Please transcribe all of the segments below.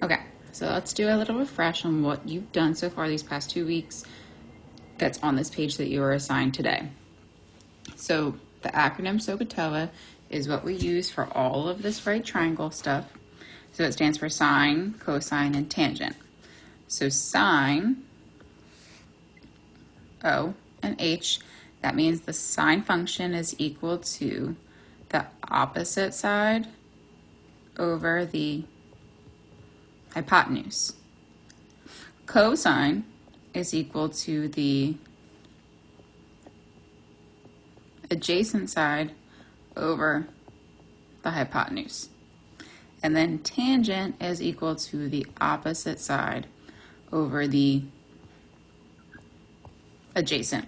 Okay, so let's do a little refresh on what you've done so far these past 2 weeks that's on this page that you were assigned today. So the acronym SOHCAHTOA is what we use for all of this right triangle stuff. So it stands for sine, cosine, and tangent. So sine, O and H, that means the sine function is equal to the opposite side over the hypotenuse. Cosine is equal to the adjacent side over the hypotenuse. And then tangent is equal to the opposite side over the adjacent.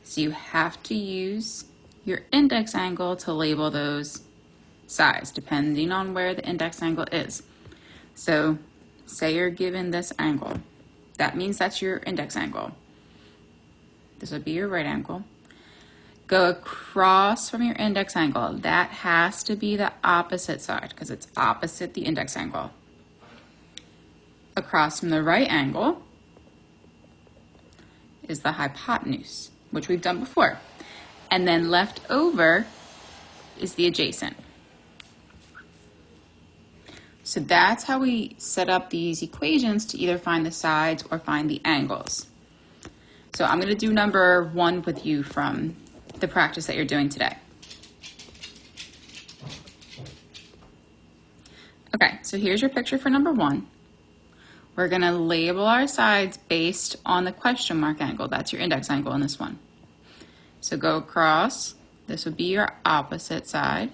So you have to use your index angle to label those sides, depending on where the index angle is. So say you're given this angle. That means that's your index angle. This would be your right angle. Go across from your index angle. That has to be the opposite side because it's opposite the index angle. Across from the right angle is the hypotenuse, which we've done before. And then left over is the adjacent. So that's how we set up these equations to either find the sides or find the angles. So I'm going to do number 1 with you from the practice that you're doing today. Okay, so here's your picture for number 1. We're going to label our sides based on the question mark angle. That's your index angle in this one. So go across. This would be your opposite side.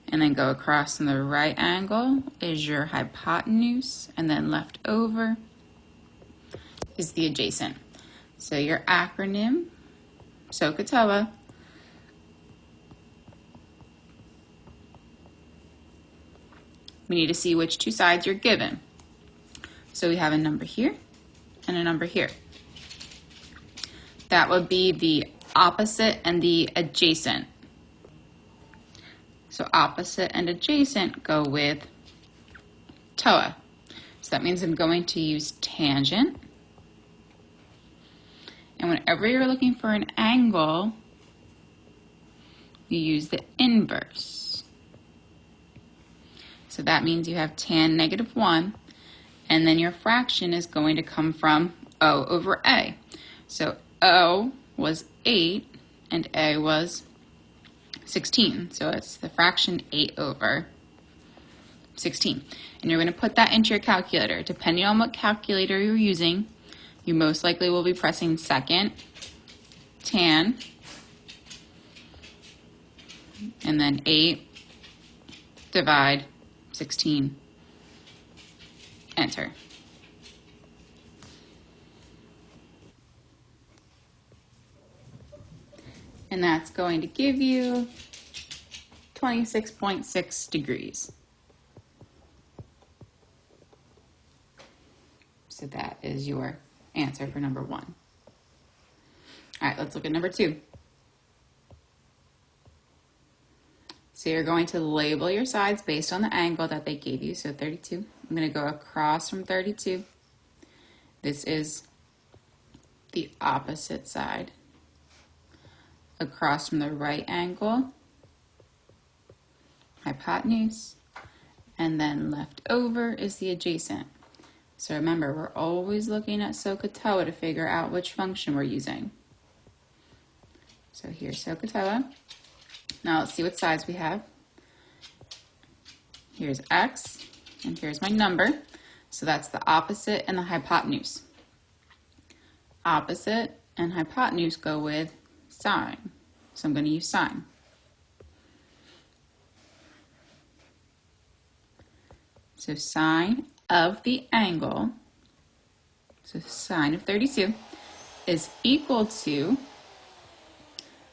And then go across from the right angle is your hypotenuse. And then left over is the adjacent. So your acronym, SOHCAHTOA, we need to see which 2 sides you're given. So we have a number here and a number here. That would be the opposite and the adjacent. So opposite and adjacent go with TOA. So that means I'm going to use tangent. And whenever you're looking for an angle, you use the inverse. So that means you have tan -1, and then your fraction is going to come from O over A. So O was 8 and A was 16. So it's the fraction 8 over 16. And you're going to put that into your calculator. Depending on what calculator you're using, you most likely will be pressing second, tan, and then 8 divide 16, enter. And that's going to give you 26.6 degrees. So that is your answer for number 1. All right, let's look at number 2. So you're going to label your sides based on the angle that they gave you. So 32, I'm going to go across from 32. This is the opposite side. Across from the right angle, hypotenuse, and then left over is the adjacent. So remember, we're always looking at SOHCAHTOA to figure out which function we're using. So here's SOHCAHTOA. Now let's see what sides we have. Here's x, and here's my number. So that's the opposite and the hypotenuse. Opposite and hypotenuse go with sine. So I'm going to use sine. So sine of the angle, so sine of 32, is equal to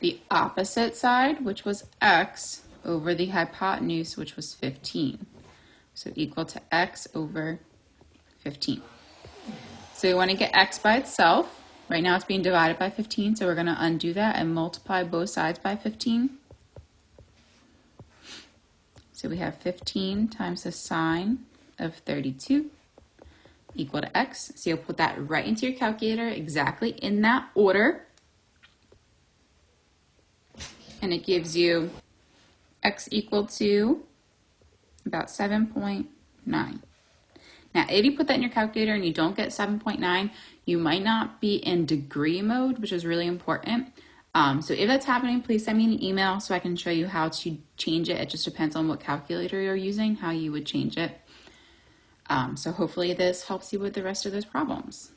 the opposite side, which was x, over the hypotenuse, which was 15. So equal to x over 15. So we want to get x by itself. Right now it's being divided by 15, so we're going to undo that and multiply both sides by 15. So we have 15 times the sine of 32 equal to x. So you'll put that right into your calculator exactly in that order. And it gives you x equal to about 7.9. Now, if you put that in your calculator and you don't get 7.9, you might not be in degree mode, which is really important. So if that's happening, please send me an email so I can show you how to change it. It just depends on what calculator you're using, how you would change it. So hopefully this helps you with the rest of those problems.